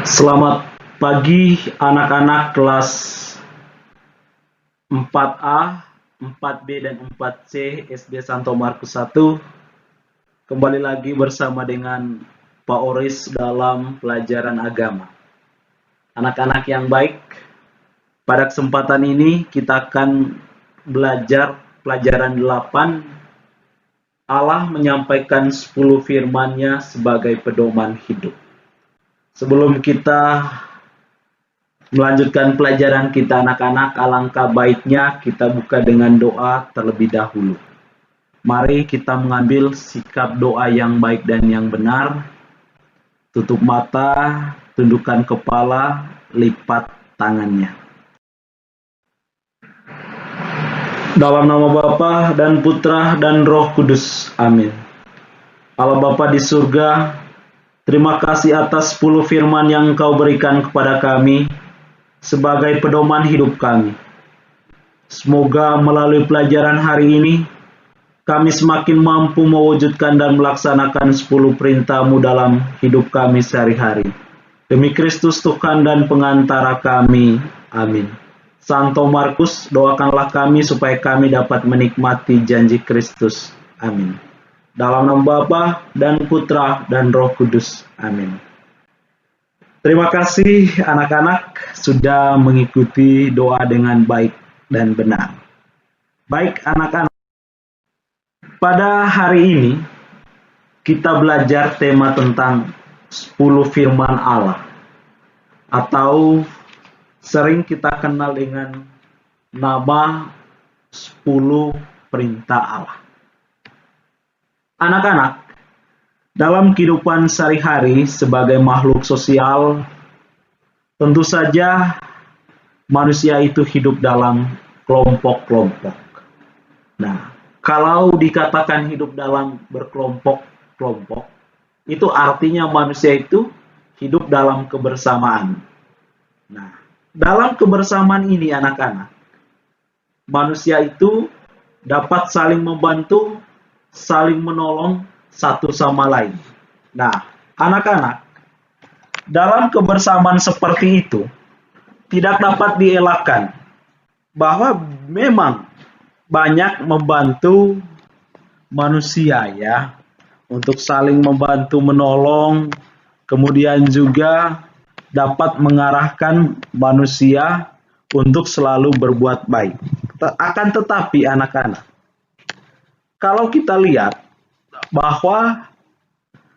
Selamat pagi anak-anak kelas 4A, 4B, dan 4C SD Santo Markus 1. Kembali lagi bersama dengan Pak Oris dalam pelajaran agama. Anak-anak yang baik, pada kesempatan ini kita akan belajar pelajaran 8. Allah menyampaikan 10 firman-Nya sebagai pedoman hidup. Sebelum kita melanjutkan pelajaran kita anak-anak, alangkah baiknya kita buka dengan doa terlebih dahulu. Mari kita mengambil sikap doa yang baik dan yang benar. Tutup mata, tundukkan kepala, lipat tangannya. Dalam nama Bapa dan Putra dan Roh Kudus. Amin. Allah Bapa di surga, terima kasih atas 10 firman yang Engkau berikan kepada kami sebagai pedoman hidup kami. Semoga melalui pelajaran hari ini, kami semakin mampu mewujudkan dan melaksanakan 10 perintah-Mu dalam hidup kami sehari-hari. Demi Kristus Tuhan dan pengantara kami. Amin. Santo Markus, doakanlah kami supaya kami dapat menikmati janji Kristus. Amin. Dalam nama Bapa dan Putra dan Roh Kudus. Amin. Terima kasih anak-anak sudah mengikuti doa dengan baik dan benar. Baik anak-anak, pada hari ini kita belajar tema tentang 10 firman Allah, atau sering kita kenal dengan nama 10 perintah Allah. Anak-anak, dalam kehidupan sehari-hari sebagai makhluk sosial, tentu saja manusia itu hidup dalam kelompok-kelompok. Nah, kalau dikatakan hidup dalam berkelompok-kelompok, itu artinya manusia itu hidup dalam kebersamaan. Nah, dalam kebersamaan ini anak-anak, manusia itu dapat saling membantu, saling menolong satu sama lain. Nah, anak-anak, dalam kebersamaan seperti itu, tidak dapat dielakkan bahwa memang banyak membantu manusia ya, untuk saling membantu menolong, kemudian juga dapat mengarahkan manusia untuk selalu berbuat baik. Akan tetapi anak-anak, kalau kita lihat bahwa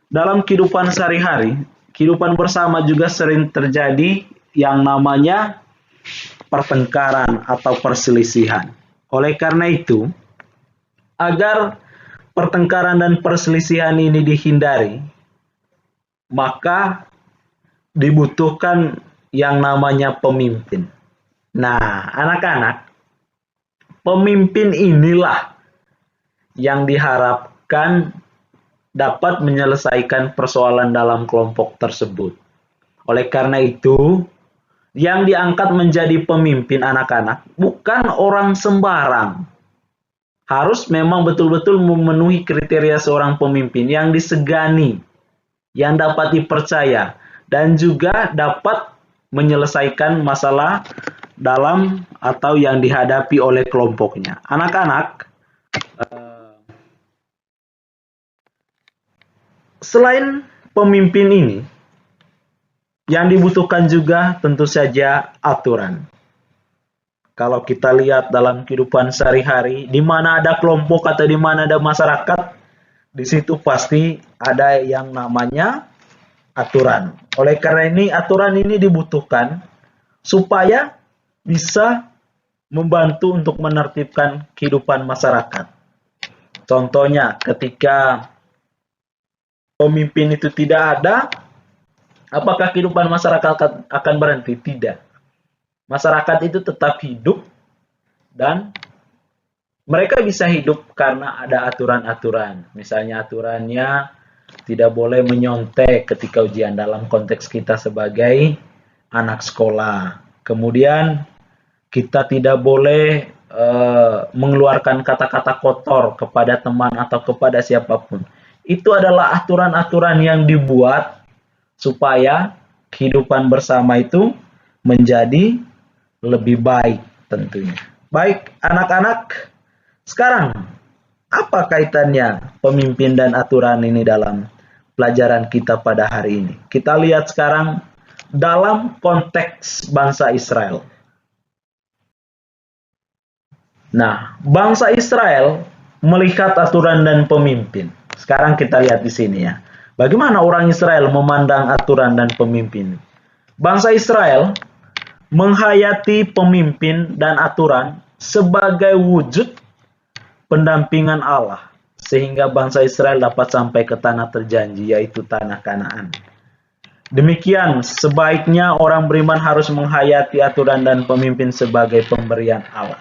dalam kehidupan sehari-hari, kehidupan bersama juga sering terjadi yang namanya pertengkaran atau perselisihan. Oleh karena itu, agar pertengkaran dan perselisihan ini dihindari, maka dibutuhkan yang namanya pemimpin. Nah, anak-anak, pemimpin inilah yang diharapkan dapat menyelesaikan persoalan dalam kelompok tersebut. Oleh karena itu, yang diangkat menjadi pemimpin anak-anak bukan orang sembarang. Harus memang betul-betul memenuhi kriteria seorang pemimpin yang disegani, yang dapat dipercaya, dan juga dapat menyelesaikan masalah dalam atau yang dihadapi oleh kelompoknya. Anak-anak, selain pemimpin ini, yang dibutuhkan juga tentu saja aturan. Kalau kita lihat dalam kehidupan sehari-hari, di mana ada kelompok atau di mana ada masyarakat, di situ pasti ada yang namanya aturan. Oleh karena ini, aturan ini dibutuhkan supaya bisa membantu untuk menertibkan kehidupan masyarakat. Contohnya, ketika pemimpin itu tidak ada, apakah kehidupan masyarakat akan berhenti? Tidak. Masyarakat itu tetap hidup dan mereka bisa hidup karena ada aturan-aturan. Misalnya aturannya tidak boleh menyontek ketika ujian dalam konteks kita sebagai anak sekolah. Kemudian kita tidak boleh mengeluarkan kata-kata kotor kepada teman atau kepada siapapun. Itu adalah aturan-aturan yang dibuat supaya kehidupan bersama itu menjadi lebih baik tentunya. Baik anak-anak, sekarang apa kaitannya pemimpin dan aturan ini dalam pelajaran kita pada hari ini? Kita lihat sekarang dalam konteks bangsa Israel. Nah, bangsa Israel melihat aturan dan pemimpin. Sekarang kita lihat di sini ya. Bagaimana orang Israel memandang aturan dan pemimpin? Bangsa Israel menghayati pemimpin dan aturan sebagai wujud pendampingan Allah, sehingga bangsa Israel dapat sampai ke tanah terjanji, yaitu tanah Kanaan. Demikian sebaiknya orang beriman harus menghayati aturan dan pemimpin sebagai pemberian Allah.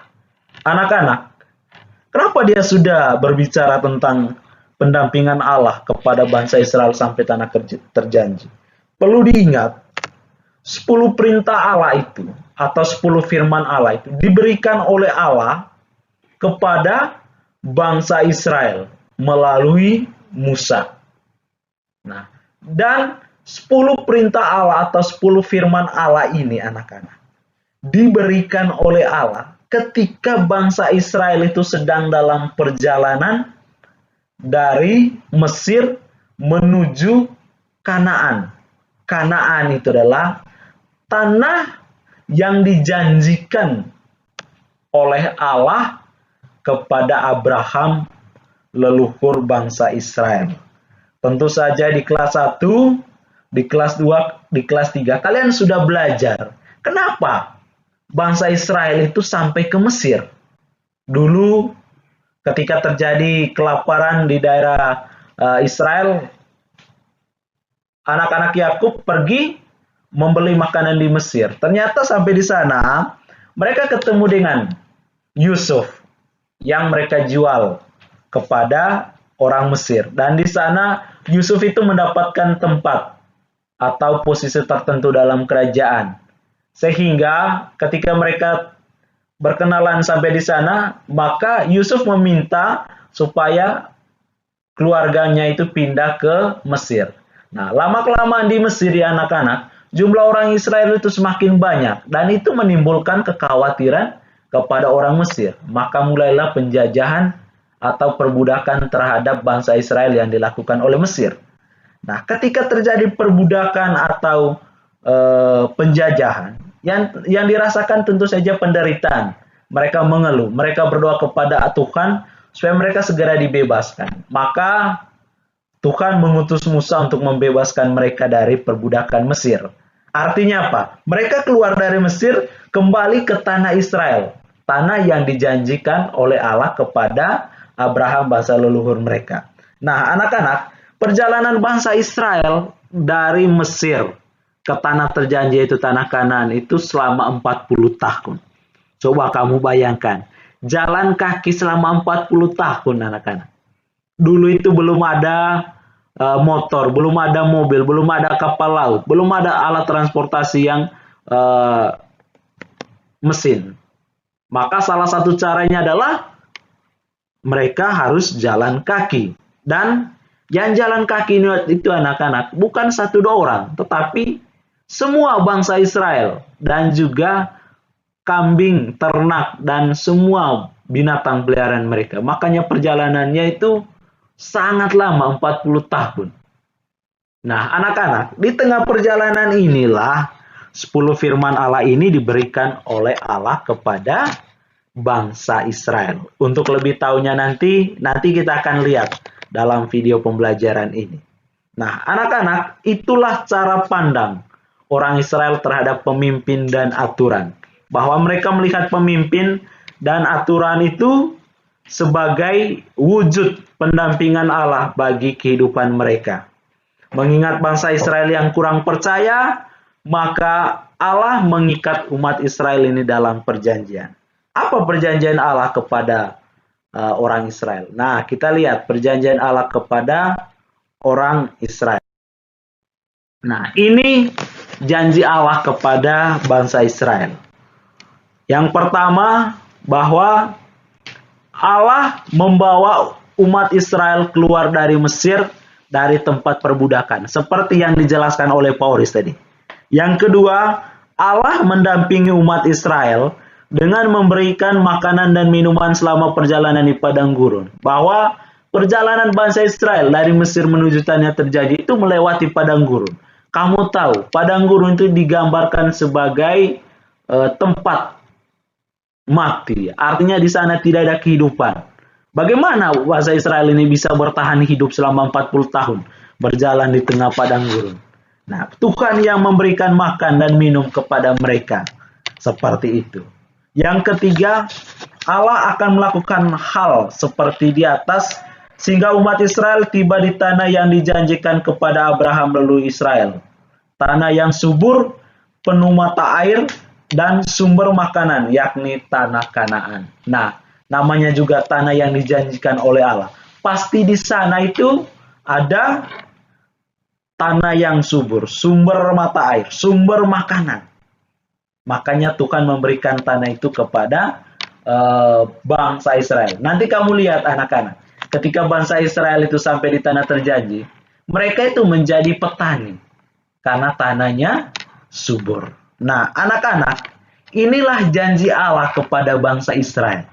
Anak-anak, kenapa dia sudah berbicara tentang pendampingan Allah kepada bangsa Israel sampai tanah terjanji? Perlu diingat, 10 perintah Allah itu atau 10 firman Allah itu diberikan oleh Allah kepada bangsa Israel melalui Musa. Nah, dan 10 perintah Allah atau 10 firman Allah ini anak-anak diberikan oleh Allah ketika bangsa Israel itu sedang dalam perjalanan dari Mesir menuju Kanaan. Kanaan itu adalah tanah yang dijanjikan oleh Allah kepada Abraham, leluhur bangsa Israel. Tentu saja di kelas 1, di kelas 2, di kelas 3 kalian sudah belajar kenapa bangsa Israel itu sampai ke Mesir. Dulu ketika terjadi kelaparan di daerah Israel, anak-anak Yakub pergi membeli makanan di Mesir. Ternyata sampai di sana mereka ketemu dengan Yusuf yang mereka jual kepada orang Mesir. Dan di sana Yusuf itu mendapatkan tempat atau posisi tertentu dalam kerajaan. Sehingga ketika mereka berkenalan sampai di sana, maka Yusuf meminta supaya keluarganya itu pindah ke Mesir. Nah, lama-kelamaan di Mesir ya anak-anak, jumlah orang Israel itu semakin banyak dan itu menimbulkan kekhawatiran kepada orang Mesir. Maka mulailah penjajahan atau perbudakan terhadap bangsa Israel yang dilakukan oleh Mesir. Nah, ketika terjadi perbudakan atau penjajahan, yang dirasakan tentu saja penderitaan. Mereka mengeluh, mereka berdoa kepada Tuhan supaya mereka segera dibebaskan. Maka Tuhan mengutus Musa untuk membebaskan mereka dari perbudakan Mesir. Artinya apa? Mereka keluar dari Mesir kembali ke tanah Israel. Tanah yang dijanjikan oleh Allah kepada Abraham bangsa leluhur mereka. Nah anak-anak, perjalanan bangsa Israel dari Mesir ke tanah terjanji yaitu tanah Kanaan itu selama 40 tahun. Coba kamu bayangkan, jalan kaki selama 40 tahun anak-anak. Dulu itu belum ada motor, belum ada mobil, belum ada kapal laut, belum ada alat transportasi yang mesin. Maka salah satu caranya adalah mereka harus jalan kaki. Dan yang jalan kaki itu anak-anak bukan 1-2 orang, tetapi semua bangsa Israel dan juga kambing, ternak, dan semua binatang peliharaan mereka. Makanya perjalanannya itu sangat lama, 40 tahun. Nah, anak-anak, di tengah perjalanan inilah 10 firman Allah ini diberikan oleh Allah kepada bangsa Israel. Untuk lebih tahunya nanti kita akan lihat dalam video pembelajaran ini. Nah, anak-anak, itulah cara pandang orang Israel terhadap pemimpin dan aturan. Bahwa mereka melihat pemimpin dan aturan itu sebagai wujud pendampingan Allah bagi kehidupan mereka. Mengingat bangsa Israel yang kurang percaya, maka Allah mengikat umat Israel ini dalam perjanjian. Apa perjanjian Allah kepada orang Israel? Nah, kita lihat perjanjian Allah kepada orang Israel. Nah, ini janji Allah kepada bangsa Israel. Yang pertama, bahwa Allah membawa umat Israel keluar dari Mesir dari tempat perbudakan. Seperti yang dijelaskan oleh Paulus tadi. Yang kedua, Allah mendampingi umat Israel dengan memberikan makanan dan minuman selama perjalanan di padang gurun. Bahwa perjalanan bangsa Israel dari Mesir menuju tanah terjadi itu melewati padang gurun. Kamu tahu, padang gurun itu digambarkan sebagai tempat mati. Artinya di sana tidak ada kehidupan. Bagaimana bangsa Israel ini bisa bertahan hidup selama 40 tahun berjalan di tengah padang gurun? Nah, Tuhan yang memberikan makan dan minum kepada mereka. Seperti itu. Yang ketiga, Allah akan melakukan hal seperti di atas, sehingga umat Israel tiba di tanah yang dijanjikan kepada Abraham melalui Israel. Tanah yang subur, penuh mata air, dan sumber makanan, yakni tanah Kanaan. Nah, namanya juga tanah yang dijanjikan oleh Allah. Pasti di sana itu ada tanah yang subur, sumber mata air, sumber makanan. Makanya Tuhan memberikan tanah itu kepada bangsa Israel. Nanti kamu lihat anak-anak, ketika bangsa Israel itu sampai di tanah terjanji, mereka itu menjadi petani karena tanahnya subur. Nah, anak-anak, inilah janji Allah kepada bangsa Israel.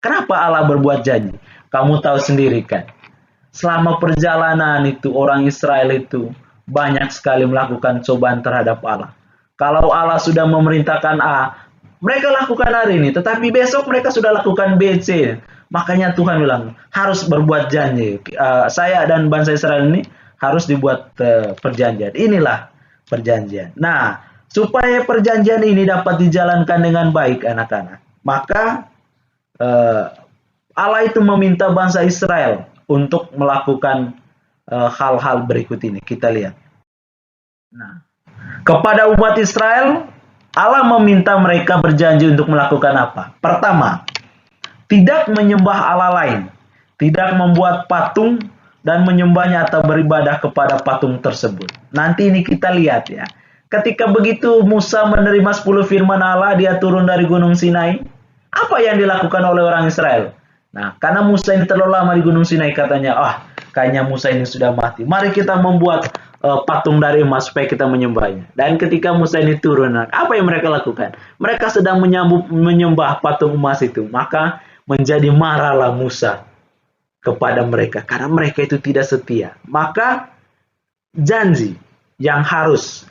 Kenapa Allah berbuat janji? Kamu tahu sendiri kan? Selama perjalanan itu orang Israel itu banyak sekali melakukan cobaan terhadap Allah. Kalau Allah sudah memerintahkan A, mereka lakukan hari ini, tetapi besok mereka sudah lakukan B, C. Makanya Tuhan bilang harus berbuat janji. Saya dan bangsa Israel ini harus dibuat perjanjian. Inilah perjanjian. Nah, supaya perjanjian ini dapat dijalankan dengan baik, anak-anak, maka Allah itu meminta bangsa Israel untuk melakukan hal-hal berikut ini. Kita lihat. Nah, kepada umat Israel, Allah meminta mereka berjanji untuk melakukan apa? Pertama, tidak menyembah Allah lain, tidak membuat patung dan menyembahnya atau beribadah kepada patung tersebut. Nanti ini kita lihat ya. Ketika begitu Musa menerima 10 firman Allah, dia turun dari Gunung Sinai. Apa yang dilakukan oleh orang Israel? Nah, karena Musa ini terlalu lama di Gunung Sinai, katanya, kayaknya Musa ini sudah mati. Mari kita membuat patung dari emas supaya kita menyembahnya. Dan ketika Musa ini turun, apa yang mereka lakukan? Mereka sedang menyembah patung emas itu. Maka menjadi marahlah Musa kepada mereka. Karena mereka itu tidak setia. Maka janji yang harus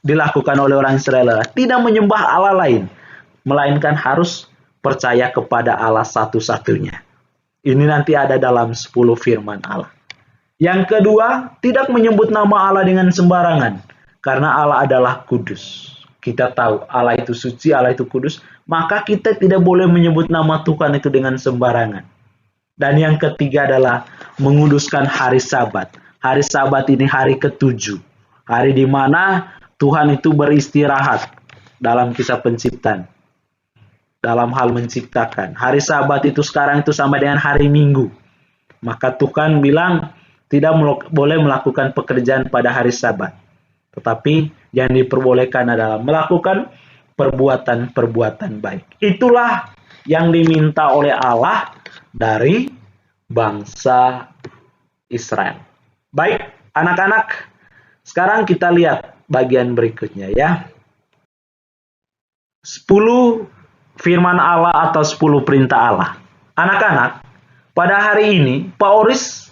dilakukan oleh orang Israel adalah tidak menyembah Allah lain, melainkan harus percaya kepada Allah satu-satunya. Ini nanti ada dalam 10 firman Allah. Yang kedua, tidak menyebut nama Allah dengan sembarangan, karena Allah adalah kudus. Kita tahu Allah itu suci, Allah itu kudus, maka kita tidak boleh menyebut nama Tuhan itu dengan sembarangan. Dan yang ketiga adalah menguduskan hari Sabat. Hari Sabat ini hari ke-7, hari di mana Tuhan itu beristirahat dalam kisah penciptaan. Dalam hal menciptakan. Hari Sabat itu sekarang itu sama dengan hari Minggu. Maka Tuhan bilang tidak boleh melakukan pekerjaan pada hari Sabat. Tetapi yang diperbolehkan adalah melakukan perbuatan-perbuatan baik. Itulah yang diminta oleh Allah dari bangsa Israel. Baik, anak-anak, sekarang kita lihat bagian berikutnya ya. 10 firman Allah atau 10 perintah Allah. Anak-anak, pada hari ini Pak Oris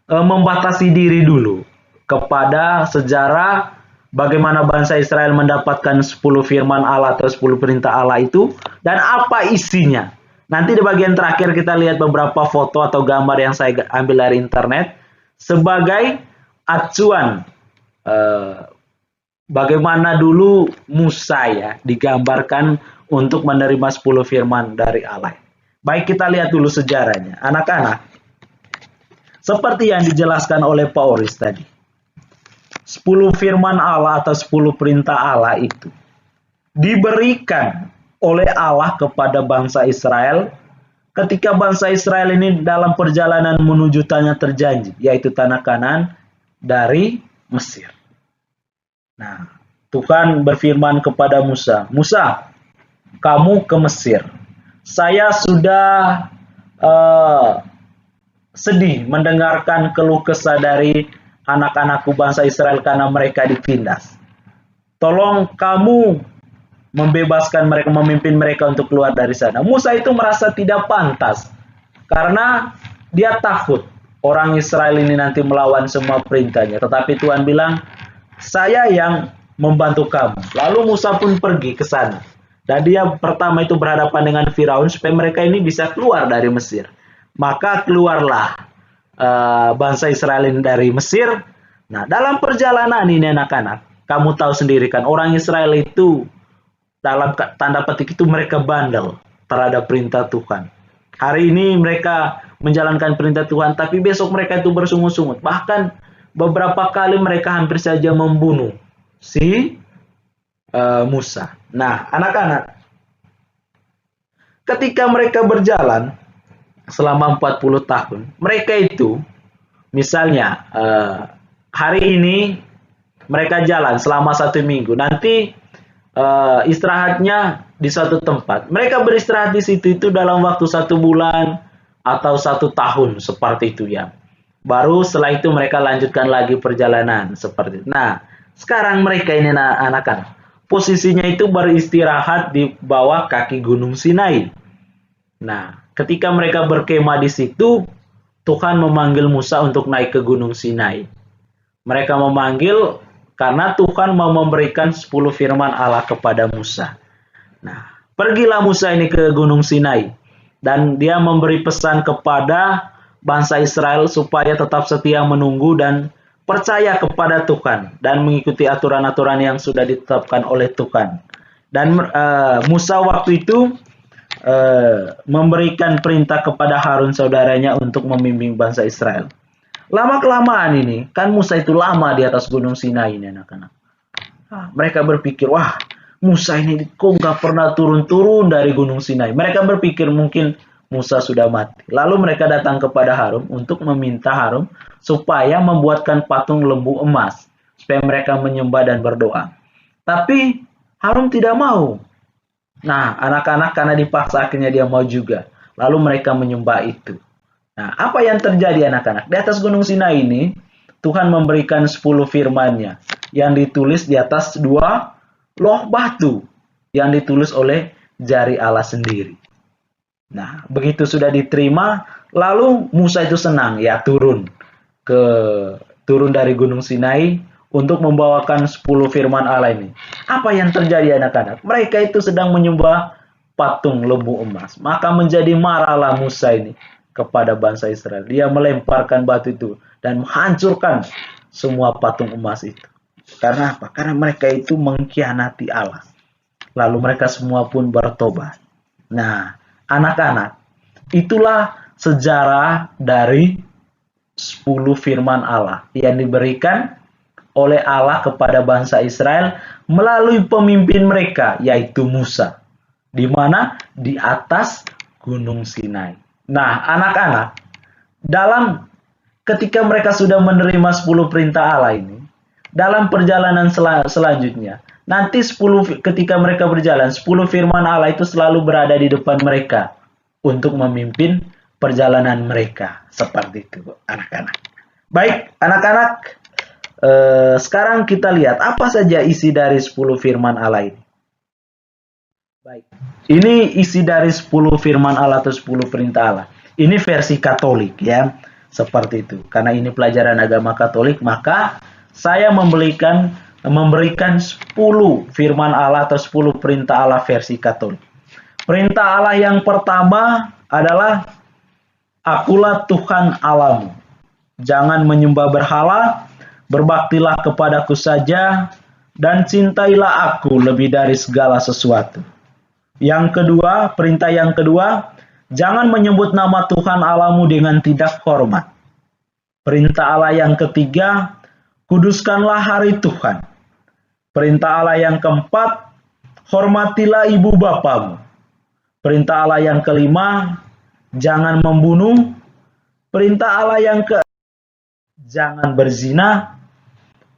membatasi diri dulu kepada sejarah bagaimana bangsa Israel mendapatkan 10 firman Allah atau 10 perintah Allah itu dan apa isinya. Nanti di bagian terakhir kita lihat beberapa foto atau gambar yang saya ambil dari internet sebagai acuan bagaimana dulu Musa ya digambarkan untuk menerima 10 firman dari Allah. Baik, kita lihat dulu sejarahnya. Anak-anak, seperti yang dijelaskan oleh Pak Oris tadi, 10 firman Allah atau 10 perintah Allah itu diberikan oleh Allah kepada bangsa Israel ketika bangsa Israel ini dalam perjalanan menuju tanah terjanji, yaitu tanah Kanaan dari Mesir. Nah, Tuhan berfirman kepada Musa, Musa, kamu ke Mesir. Saya sudah sedih mendengarkan keluh kesah dari anak-anakku bangsa Israel karena mereka ditindas. tolong kamu membebaskan mereka, memimpin mereka untuk keluar dari sana. Musa itu merasa tidak pantas karena dia takut orang Israel ini nanti melawan semua perintahnya. Tetapi Tuhan bilang, saya yang membantu kamu. Lalu Musa pun pergi ke sana. Dan dia pertama itu berhadapan dengan Firaun supaya mereka ini bisa keluar dari Mesir. Maka keluarlah bangsa Israel ini dari Mesir. Nah, dalam perjalanan ini anak-anak, kamu tahu sendiri kan, orang Israel itu dalam tanda petik itu mereka bandel terhadap perintah Tuhan. Hari ini mereka menjalankan perintah Tuhan, tapi besok mereka itu bersungut-sungut. Bahkan beberapa kali mereka hampir saja membunuh si Musa. Nah, anak-anak, ketika mereka berjalan selama 40 tahun, mereka itu, misalnya hari ini mereka jalan selama 1 minggu, nanti istirahatnya di suatu tempat. Mereka beristirahat di situ itu dalam waktu 1 bulan atau 1 tahun seperti itu ya. Baru setelah itu mereka lanjutkan lagi perjalanan seperti itu. Nah, sekarang mereka ini anak-anak, posisinya itu beristirahat di bawah kaki Gunung Sinai. Nah, ketika mereka berkemah di situ, Tuhan memanggil Musa untuk naik ke Gunung Sinai. Mereka memanggil karena Tuhan mau memberikan 10 firman Allah kepada Musa. Nah, pergilah Musa ini ke Gunung Sinai. Dan dia memberi pesan kepada bangsa Israel supaya tetap setia menunggu dan percaya kepada Tuhan. Dan mengikuti aturan-aturan yang sudah ditetapkan oleh Tuhan. Dan Musa waktu itu memberikan perintah kepada Harun saudaranya untuk membimbing bangsa Israel. Lama-kelamaan ini, kan Musa itu lama di atas Gunung Sinai ini anak-anak. Mereka berpikir, wah Musa ini kok nggak pernah turun-turun dari Gunung Sinai. Mereka berpikir mungkin Musa sudah mati. Lalu mereka datang kepada Harun untuk meminta Harun supaya membuatkan patung lembu emas. Supaya mereka menyembah dan berdoa. Tapi Harun tidak mau. Nah, anak-anak karena dipaksa akhirnya dia mau juga. Lalu mereka menyembah itu. Nah, apa yang terjadi anak-anak? Di atas Gunung Sinai ini, Tuhan memberikan 10 firman-Nya yang ditulis di atas 2 loh batu yang ditulis oleh jari Allah sendiri. Nah, begitu sudah diterima, lalu Musa itu senang ya turun dari Gunung Sinai untuk membawakan 10 firman Allah ini. Apa yang terjadi anak-anak? Mereka itu sedang menyembah patung lembu emas. Maka menjadi marahlah Musa ini kepada bangsa Israel. Dia melemparkan batu itu dan menghancurkan semua patung emas itu. Karena apa? Karena mereka itu mengkhianati Allah. Lalu mereka semua pun bertobat. Nah, anak-anak, itulah sejarah dari 10 firman Allah yang diberikan oleh Allah kepada bangsa Israel melalui pemimpin mereka, yaitu Musa. Di mana? Di atas Gunung Sinai. Nah, anak-anak, ketika mereka sudah menerima 10 perintah Allah ini, dalam perjalanan selanjutnya, nanti ketika mereka berjalan, 10 firman Allah itu selalu berada di depan mereka untuk memimpin perjalanan mereka. Seperti itu, anak-anak. Baik, anak-anak, sekarang kita lihat apa saja isi dari 10 firman Allah ini. Baik, ini isi dari 10 firman Allah atau 10 perintah Allah. Ini versi Katolik ya, seperti itu. Karena ini pelajaran agama Katolik, maka saya memberikan 10 firman Allah atau 10 perintah Allah versi Katolik. Perintah Allah yang pertama adalah, akulah Tuhan Allahmu. Jangan menyembah berhala, berbaktilah kepadaku saja, dan cintailah aku lebih dari segala sesuatu. Yang kedua, perintah yang kedua, jangan menyebut nama Tuhan Allahmu dengan tidak hormat. Perintah Allah yang ketiga, kuduskanlah hari Tuhan. Perintah Allah yang keempat, hormatilah ibu bapamu. Perintah Allah yang kelima, jangan membunuh. Perintah Allah yang jangan berzina.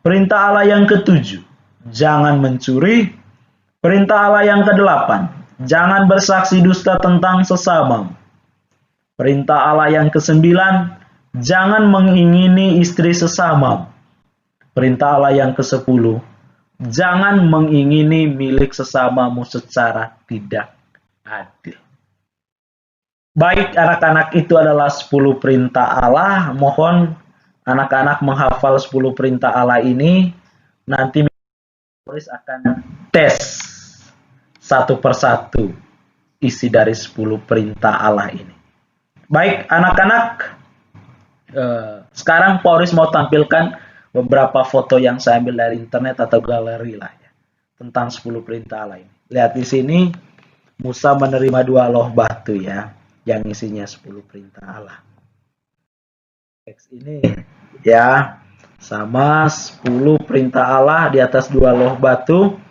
Perintah Allah yang ketujuh, jangan mencuri. Perintah Allah yang kedelapan, jangan bersaksi dusta tentang sesamamu. Perintah Allah yang kesembilan, jangan mengingini istri sesamamu. Perintah Allah yang ke-10, Jangan mengingini milik sesamamu secara tidak adil. Baik anak-anak, itu adalah 10 perintah Allah. Mohon anak-anak menghafal 10 perintah Allah ini. Nanti Boris akan tes satu persatu isi dari 10 perintah Allah ini. Baik anak-anak, sekarang Boris mau tampilkan beberapa foto yang saya ambil dari internet atau galeri lah ya, tentang 10 perintah Allah ini. Lihat di sini, Musa menerima 2 loh batu ya, yang isinya 10 perintah Allah. Teks ini ya, sama 10 perintah Allah di atas 2 loh batu.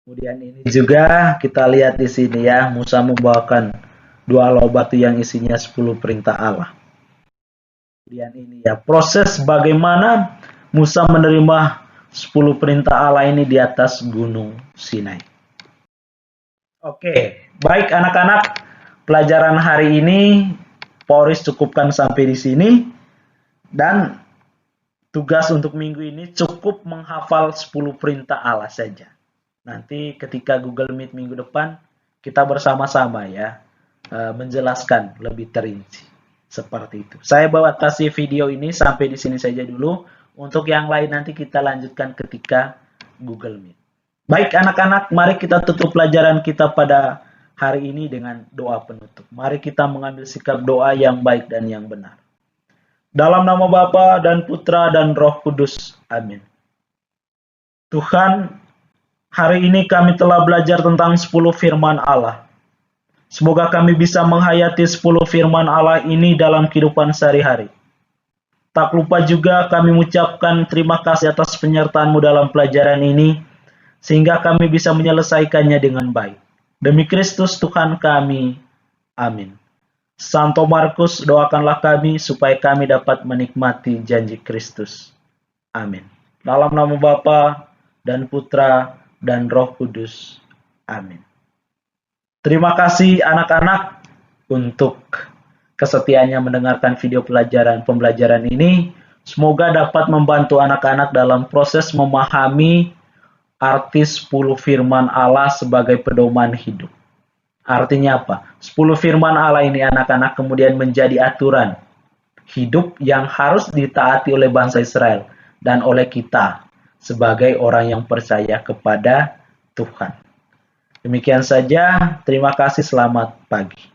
Kemudian ini juga kita lihat di sini ya, Musa membawakan 2 loh batu yang isinya 10 perintah Allah. Kemudian ini ya, proses bagaimana Musa menerima 10 perintah Allah ini di atas Gunung Sinai. Oke, baik anak-anak, pelajaran hari ini Boris cukupkan sampai di sini, dan tugas untuk minggu ini cukup menghafal 10 perintah Allah saja. Nanti ketika Google Meet minggu depan, kita bersama-sama ya menjelaskan lebih terinci seperti itu. Saya batasi video ini sampai di sini saja dulu. Untuk yang lain nanti kita lanjutkan ketika Google Meet. Baik anak-anak, mari kita tutup pelajaran kita pada hari ini dengan doa penutup. Mari kita mengambil sikap doa yang baik dan yang benar. Dalam nama Bapa dan Putra dan Roh Kudus. Amin. Tuhan, hari ini kami telah belajar tentang 10 firman Allah. Semoga kami bisa menghayati 10 firman Allah ini dalam kehidupan sehari-hari. Tak lupa juga kami mengucapkan terima kasih atas penyertaan-Mu dalam pelajaran ini, sehingga kami bisa menyelesaikannya dengan baik. Demi Kristus Tuhan kami. Amin. Santo Markus, doakanlah kami supaya kami dapat menikmati janji Kristus. Amin. Dalam nama Bapa dan Putra dan Roh Kudus. Amin. Terima kasih anak-anak untuk kesetiaannya mendengarkan video pembelajaran ini. Semoga dapat membantu anak-anak dalam proses memahami arti 10 firman Allah sebagai pedoman hidup. Artinya apa? 10 firman Allah ini anak-anak kemudian menjadi aturan hidup yang harus ditaati oleh bangsa Israel dan oleh kita sebagai orang yang percaya kepada Tuhan. Demikian saja, terima kasih, selamat pagi.